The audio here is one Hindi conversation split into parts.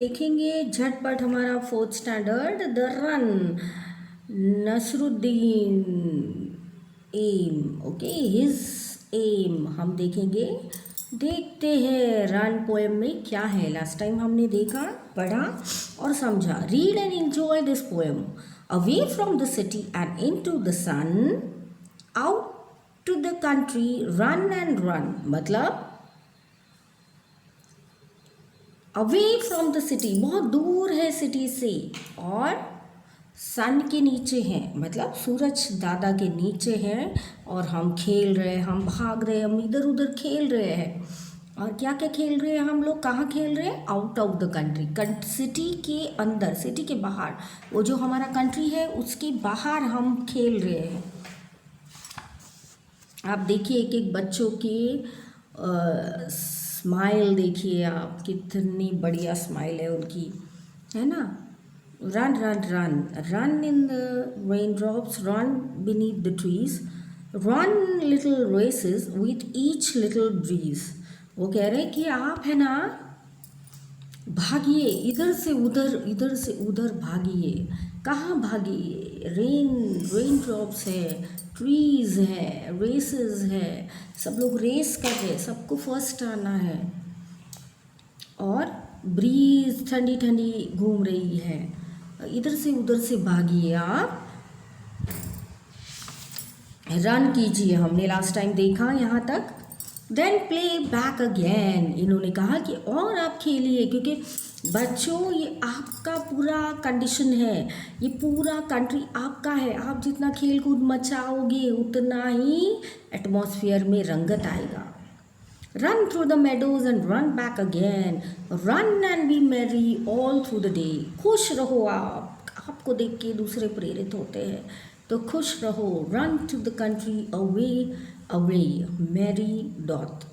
देखेंगे झटपट हमारा fourth standard the run Nasruddin एम। ओके, हिज एम हम देखेंगे। देखते हैं रन पोएम में क्या है। लास्ट टाइम हमने देखा, पढ़ा और समझा। Read and enjoy this poem. Away from the city and into the sun, out to the country run and run. मतलब अवे फ्रॉम द सिटी, बहुत दूर है सिटी से, और सन के नीचे हैं, मतलब सूरज दादा के नीचे हैं, और हम खेल रहे हैं, हम भाग रहे हैं, हम इधर उधर खेल रहे हैं। और क्या क्या खेल रहे हैं हम लोग, कहाँ खेल रहे हैं? Out of the country, city के अंदर, सिटी के बाहर, वो जो हमारा कंट्री है उसके बाहर हम खेल रहे हैं। आप देखिए एक एक बच्चों के स्माइल देखिए आप, कितनी बढ़िया स्माइल है उनकी, है ना। Run run run, run in the raindrops, run beneath the trees, run little races with each little breeze. वो कह रहे हैं कि आप है ना भागिए, इधर से उधर भागिए। कहाँ भागिए? रेन ड्रॉप्स है, ट्रीज है, रेसेस है, सब लोग रेस कर रहे हैं, सबको फर्स्ट आना है। और ब्रीज ठंडी ठंडी घूम रही है, इधर से उधर से भागिए आप, रन कीजिए। हमने लास्ट टाइम देखा यहाँ तक। देन प्ले बैक अगेन, इन्होंने कहा कि और आप खेलिए, क्योंकि बच्चों ये आपका पूरा कंडीशन है, ये पूरा कंट्री आपका है। आप जितना खेल कूद मचाओगे उतना ही एटमॉस्फेयर में रंगत आएगा। Run through the meadows and run back again, run and B Mary all through the day. खुश रहो आप, आपको देख के दूसरे प्रेरित होते हैं, तो खुश रहो। Run to the country away away merry dot.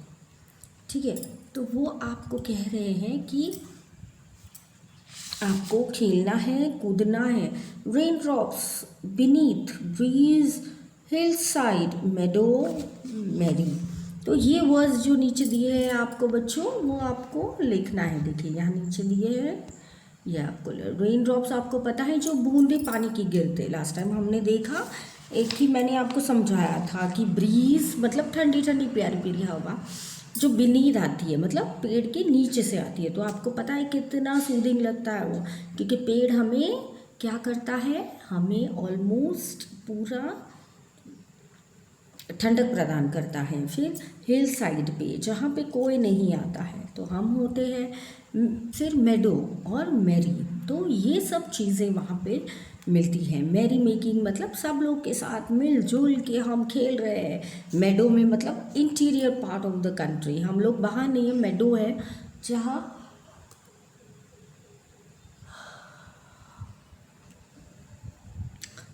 ठीक है, तो वो आपको कह रहे हैं कि आपको खेलना है, कूदना है। Rain drops beneath breeze, hillside meadow merry. तो ये वर्ड्स जो नीचे दिए हैं आपको बच्चों, वो आपको लिखना है। देखिए यहाँ नीचे दिए हैं, ये आपको रेन ड्रॉप्स आपको पता है, जो बूंदे पानी की गिरते। लास्ट टाइम हमने देखा, एक ही मैंने आपको समझाया था कि ब्रीज मतलब ठंडी ठंडी प्यारी प्यारी हवा जो बीनीथ आती है, मतलब पेड़ के नीचे से आती है। तो आपको पता है कितना सूदिंग लगता है वो, क्योंकि पेड़ हमें क्या करता है, हमें ऑलमोस्ट पूरा ठंडक प्रदान करता है। फिर हिल साइड पे जहाँ पे कोई नहीं आता है तो हम होते हैं। फिर मेडो और मैरी, तो ये सब चीज़ें वहाँ पे मिलती हैं। मैरी मेकिंग मतलब सब लोग के साथ मिलजुल के हम खेल रहे हैं। मेडो में मतलब interior part of the country, हम लोग बाहर नहीं है, मेडो है जहाँ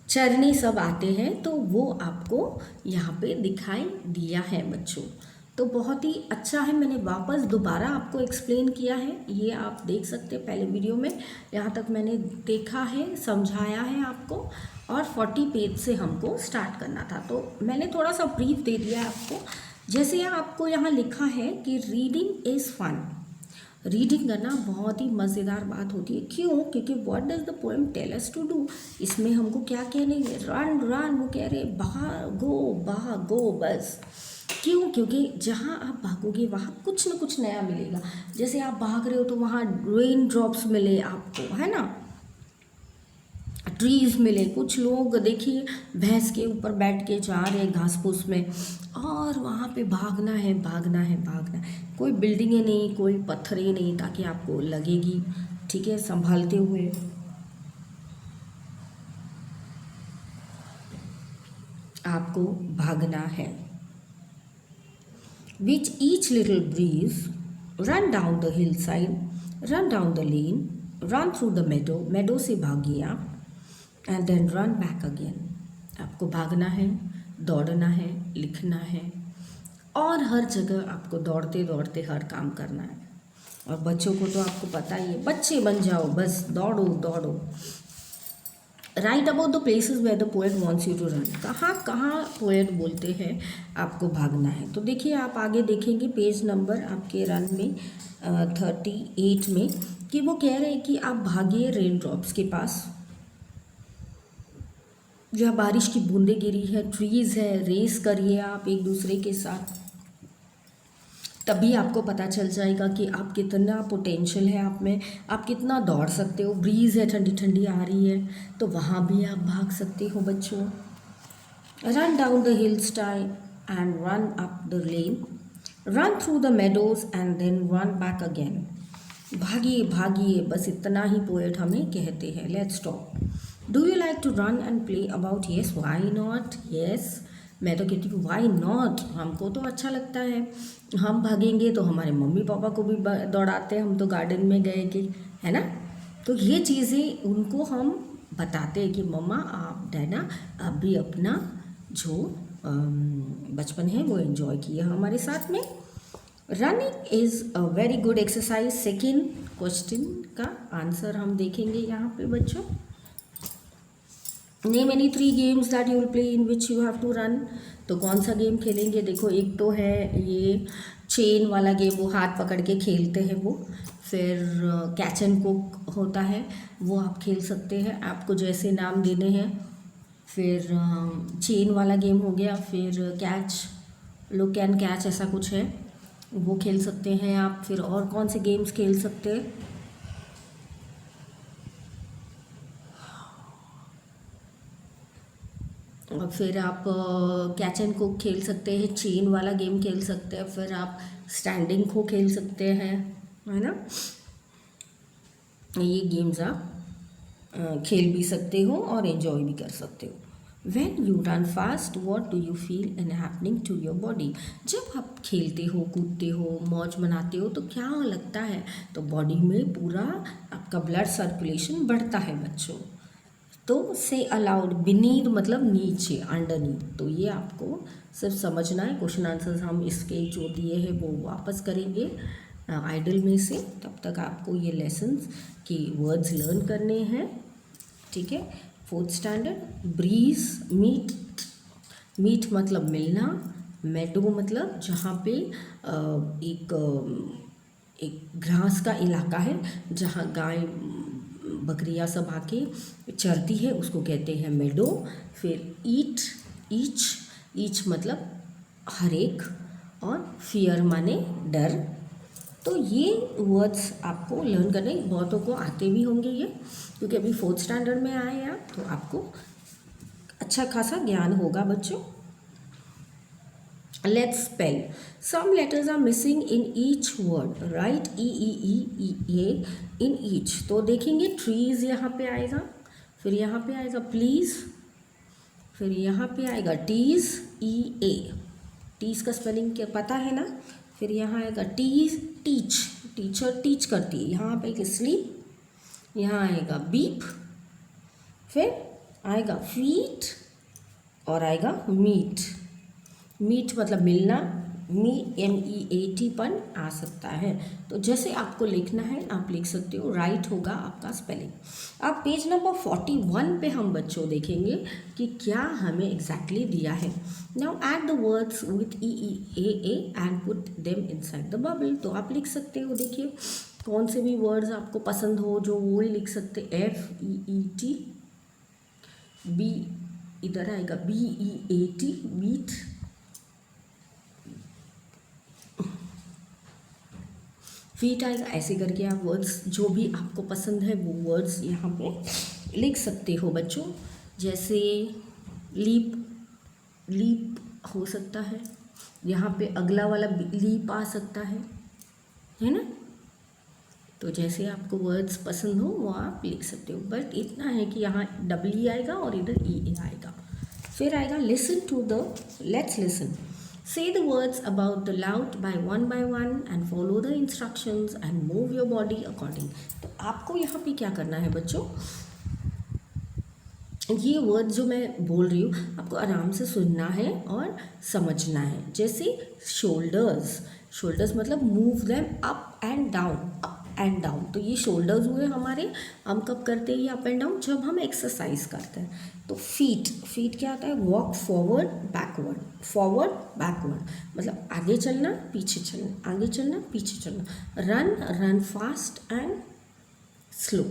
चरने सब आते हैं, तो वो आपको यहाँ पे दिखाई दिया है बच्चों। तो बहुत ही अच्छा है, मैंने वापस दोबारा आपको एक्सप्लेन किया है, ये आप देख सकते हैं पहले वीडियो में। यहाँ तक मैंने देखा है, समझाया है आपको, और 40 पेज से हमको स्टार्ट करना था, तो मैंने थोड़ा सा ब्रीफ दे दिया आपको। जैसे आपको यहाँ लिखा है कि रीडिंग इज़ फन, रीडिंग करना बहुत ही मज़ेदार बात होती है। क्यों? क्योंकि what does the poem tell us to do, इसमें हमको क्या कहने, रन रन, वो कह रहे भागो बस। क्यों? क्योंकि जहाँ आप भागोगे वहाँ कुछ ना कुछ नया मिलेगा। जैसे आप भाग रहे हो तो वहाँ रेन ड्रॉप्स मिले आपको, है ना, ट्रीज मिले। कुछ लोग देखिए भैंस के ऊपर बैठ के जा रहे हैं घास फूस में, और वहाँ पे भागना है भागना है भागना है। कोई बिल्डिंगें नहीं, कोई पत्थरें नहीं, ताकि आपको लगेगी, ठीक है, संभालते हुए आपको भागना है। Which each little breeze, run down the hillside, run down the lane, run through the meadow, meadow से भागिए आप, and then run back again. आपको भागना है, दौड़ना है, लिखना है, और हर जगह आपको दौड़ते दौड़ते हर काम करना है। और बच्चों को तो आपको पता ही है, बच्चे बन जाओ बस, दौड़ो दौड़ो। Right about the places where the poet wants you to run, कहाँ कहाँ पोएट बोलते हैं आपको भागना है। तो देखिए आप आगे देखेंगे पेज नंबर आपके रन में 38 में, कि वो कह रहे हैं कि आप भागिए रेन ड्रॉप्स के पास, जहाँ बारिश की बूंदें गिरी है, ट्रीज़ है, रेस करिए आप एक दूसरे के साथ, तभी आपको पता चल जाएगा कि आप कितना पोटेंशियल है आप में, आप कितना दौड़ सकते हो। ब्रीज़ है, ठंडी ठंडी आ रही है, तो वहाँ भी आप भाग सकते हो बच्चों। Run down the hill style and run up the lane, run through the meadows and then run back again. भागिए भागिए, बस इतना ही पोएट हमें कहते हैं। Let's stop. Do you like to run and play about? Yes, why not? Yes, मैं तो कहती हूँ वाई नॉट, हमको तो अच्छा लगता है। हम भागेंगे तो हमारे मम्मी पापा को भी दौड़ाते हैं, हम तो गार्डन में गए कि, है ना। तो ये चीज़ें उनको हम बताते हैं कि मम्मा आप डैडा आप भी अपना जो बचपन है वो एंजॉय किया हमारे साथ में। Running is a very good exercise. Second question का आंसर हम देखेंगे यहाँ पे बच्चों। Name any 3 games that you will play in which you have to run. तो कौन सा गेम खेलेंगे? देखो, एक तो है ये चेन वाला गेम, वो हाथ पकड़ के खेलते हैं वो। फिर कैच एंड कुक होता है, वो आप खेल सकते हैं, आपको जैसे नाम देने हैं। फिर चेन वाला गेम हो गया। फिर कैच, लुक एंड कैच ऐसा कुछ है, वो खेल सकते हैं आप। फिर और कौन से गेम्स खेल सकते हैं? और फिर आप कैच एंड कुक खेल सकते हैं, चेन वाला गेम खेल सकते हैं, फिर आप स्टैंडिंग खो खेल सकते हैं, है ना। ये गेम्स आप खेल भी सकते हो और एंजॉय भी कर सकते हो। When you run fast, what do you feel and happening to your body? जब आप खेलते हो, कूदते हो, मौज मनाते हो, तो क्या लगता है? तो बॉडी में पूरा आपका ब्लड सर्कुलेशन बढ़ता है बच्चों। तो से अलाउड, बीनीथ मतलब नीचे, अंडरनीथ, तो ये आपको सिर्फ समझना है। क्वेश्चन आंसर्स हम इसके जो दिए हैं वो वापस करेंगे आइडल में से। तब तक आपको ये लेसन्स की वर्ड्स लर्न करने हैं, ठीक है। 4th standard. Bridge, meet, meet मतलब मिलना, मेडो मतलब जहाँ पे एक घास का इलाका है जहाँ गाय बकरियाँ सब आके चरती है, उसको कहते हैं मेडो। फिर ईट, ईच मतलब हर एक, और फियर माने डर। तो ये वर्ड्स आपको लर्न करने, बहुतों को आते भी होंगे ये, क्योंकि अभी 4th स्टैंडर्ड में आए हैं आप, तो आपको अच्छा खासा ज्ञान होगा बच्चों। Let's spell. Some letters are missing in each word. Write E in each. तो देखेंगे trees यहाँ पे आएगा, फिर यहाँ पे आएगा please, फिर यहाँ पे आएगा tease, EA, टीज का स्पेलिंग क्या पता है ना। फिर यहाँ आएगा टीज, टीच, टीचर टीच करती है, यहाँ पे एक स्लीप, यहाँ आएगा बीप, फिर आएगा फीट और आएगा मीट। मीट मतलब मिलना, MEAT पन आ सकता है। तो जैसे आपको लिखना है आप लिख सकते हो, राइट होगा आपका स्पेलिंग। अब पेज नंबर 41 पे हम बच्चों देखेंगे कि क्या हमें एग्जैक्टली दिया है। Now add the words with EEAA and put them inside the bubble. तो आप लिख सकते हो, देखिए कौन से भी वर्ड्स आपको पसंद हो जो वो ही लिख सकते। FEET, बी इधर आएगा BEAT, बीट, फीट आएगा। ऐसे करके आप वर्ड्स जो भी आपको पसंद है वो वर्ड्स यहाँ पे लिख सकते हो बच्चों। जैसे लीप, लीप हो सकता है, यहाँ पे अगला वाला लीप आ सकता है ना। तो जैसे आपको वर्ड्स पसंद हो वो आप लिख सकते हो, बट इतना है कि यहाँ EE आएगा और इधर EA आएगा। फिर आएगा listen to the, let's listen. Say the words about the loud by one and follow the instructions and move your body according. तो आपको यहाँ पे क्या करना है बच्चों, ये वर्ड जो मैं बोल रही हूँ आपको आराम से सुनना है और समझना है। जैसे शोल्डर्स, शोल्डर्स मतलब move them up and down, up and down. तो ये शोल्डर्स हुए हमारे, हम कब करते हैं ये अप एंड डाउन? जब हम एक्सरसाइज करते हैं। तो फीट, फीट क्या आता है? Walk forward backward, forward backward मतलब आगे चलना पीछे चलना, आगे चलना पीछे चलना। Run, run fast and slow.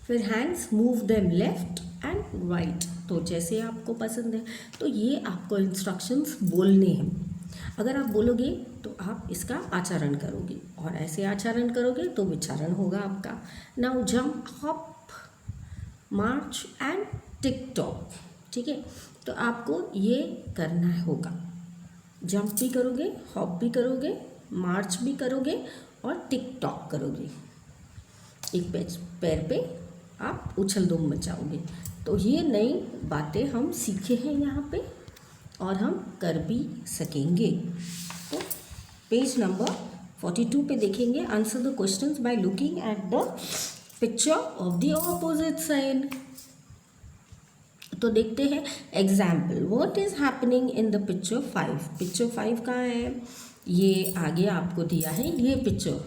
फिर hands move them left and right, तो जैसे आपको पसंद है। तो ये आपको इंस्ट्रक्शंस बोलने हैं। अगर आप बोलोगे तो आप इसका आचरण करोगे, और ऐसे आचरण करोगे तो विचारण होगा आपका। Now jump, hop, March and tick tock. ठीक है, तो आपको ये करना होगा। जंप भी करोगे, हॉप भी करोगे, मार्च भी करोगे और टिक टॉक करोगे। एक पैर पे आप उछल दूम मचाओगे। तो ये नई बातें हम सीखे हैं यहाँ पे, और हम कर भी सकेंगे। तो पेज नंबर 42 पे देखेंगे, answer the questions by looking at the picture of the opposite side. तो देखते हैं example, what is happening in the picture 5। Picture 5 कहाँ है, ये आगे आपको दिया है ये पिक्चर,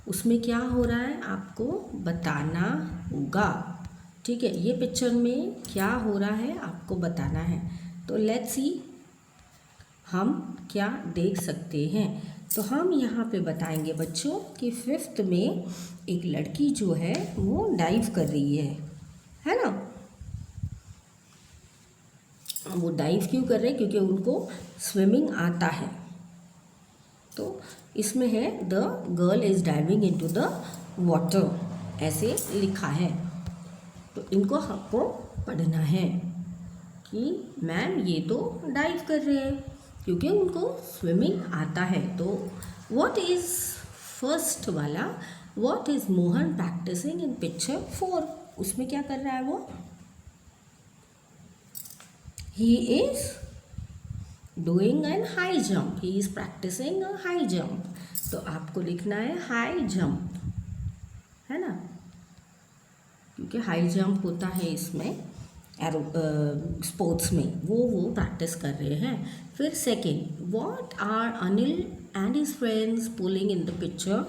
उसमें क्या हो रहा है आपको बताना होगा। ठीक है, ये पिक्चर में क्या हो रहा है आपको बताना है। तो लेट्स सी हम क्या देख सकते हैं। तो हम यहाँ पे बताएंगे बच्चों कि 5th में एक लड़की जो है वो डाइव कर रही है ना। वो डाइव क्यों कर रहे हैं, क्योंकि उनको स्विमिंग आता है। तो इसमें है the girl is diving into the water, ऐसे लिखा है। तो इनको आपको पढ़ना है कि मैम ये तो डाइव कर रहे हैं क्योंकि उनको स्विमिंग आता है। तो व्हाट इज फर्स्ट वाला, what is Mohan practising in picture 4, उसमें क्या कर रहा है वो, he is doing an high jump, he is practicing a high jump। तो आपको लिखना है हाई जंप, है ना, क्योंकि हाई जंप होता है इसमें एरो स्पोर्ट्स में, वो प्रैक्टिस कर रहे हैं। फिर second, what are Anil and his friends pulling in the picture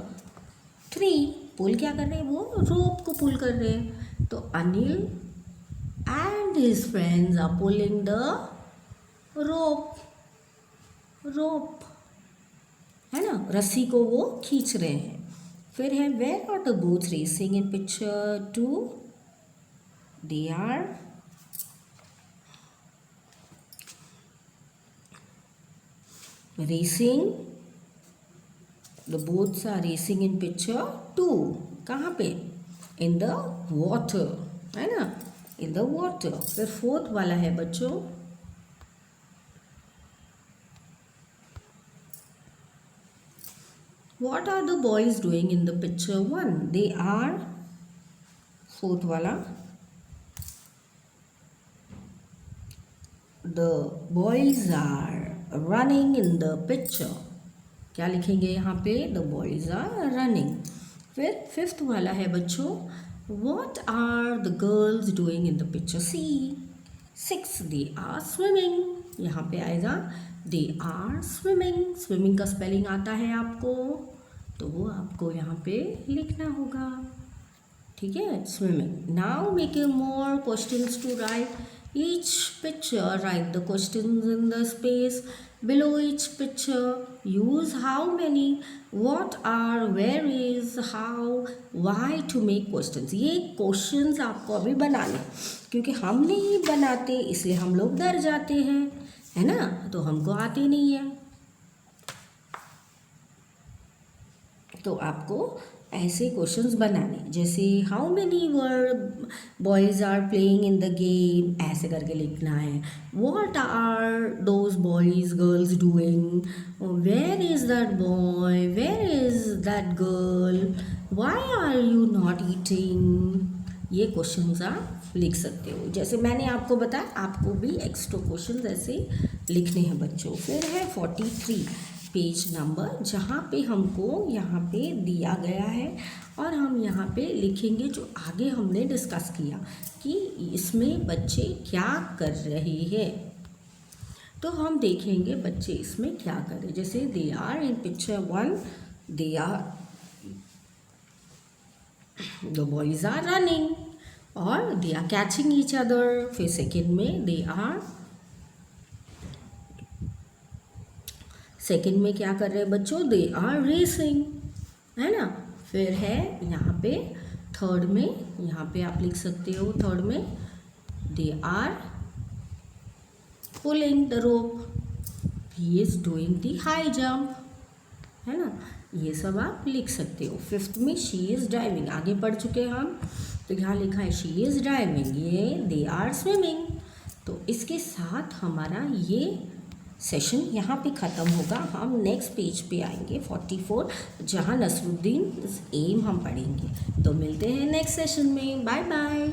3। Pull क्या कर रहे हैं, वो रोप को पुल कर रहे हैं। तो Anil and his friends are pulling the rope, है ना, रस्सी को वो खींच रहे हैं। फिर है where are the boats racing in picture 2, they are racing, the boats are racing in picture 2, कहाँ पे, इन द वाटर, है ना, इन द वाटर। फिर 4th वाला है बच्चों, what are the boys doing in the picture 1, they are, 4th वाला, the boys are running in the picture, क्या लिखेंगे यहाँ पे, the boys are running। फिर 5th वाला है बच्चों, what are the girls doing in the picture C, 6, they are swimming, यहाँ पे आएगा they are swimming। स्विमिंग का स्पेलिंग आता है आपको, तो वो आपको यहाँ पे लिखना होगा। ठीक है, swimming. Now make more questions to write each picture, write the questions in the space below each picture, use how many, what are, where is, how, why to make questions. ये क्वेश्चंस आपको अभी बनाने, क्योंकि हम नहीं बनाते इसलिए हम लोग डर जाते हैं, है ना, तो हमको आते नहीं है। तो आपको ऐसे क्वेश्चंस बनाने, जैसे how many boys are playing in the game, ऐसे करके लिखना है। What are those boys girls doing, where is that boy, where is that girl, why are you not eating. ये क्वेश्चंस आप लिख सकते हो। जैसे मैंने आपको बताया, आपको भी एक्स्ट्रा क्वेश्चंस ऐसे लिखने हैं बच्चों। फिर है 43 पेज नंबर, जहाँ पे हमको यहाँ पे दिया गया है, और हम यहाँ पे लिखेंगे जो आगे हमने डिस्कस किया कि इसमें बच्चे क्या कर रहे हैं। तो हम देखेंगे बच्चे इसमें क्या कर रहे हैं। जैसे they are in picture 1, they are, the boys are running, और they are catching each other. फिर सेकेंड में दे आर, सेकेंड में क्या कर रहे हैं बच्चों, दे आर रेसिंग, है ना। फिर है यहाँ पे थर्ड में यहाँ पे आप लिख सकते हो, थर्ड में they are pulling the rope, he is doing the high jump, है ना, ये सब आप लिख सकते हो। फिफ्थ में शी इज़ ड्राइविंग, आगे पढ़ चुके हैं हम, तो यहाँ लिखा है शी इज़ ड्राइविंग, ये दे आर स्विमिंग। तो इसके साथ हमारा ये सेशन यहाँ पे ख़त्म होगा। हम नेक्स्ट पेज पे आएंगे 44, जहाँ नसरुद्दीन एम हम पढ़ेंगे। तो मिलते हैं नेक्स्ट सेशन में, बाय बाय।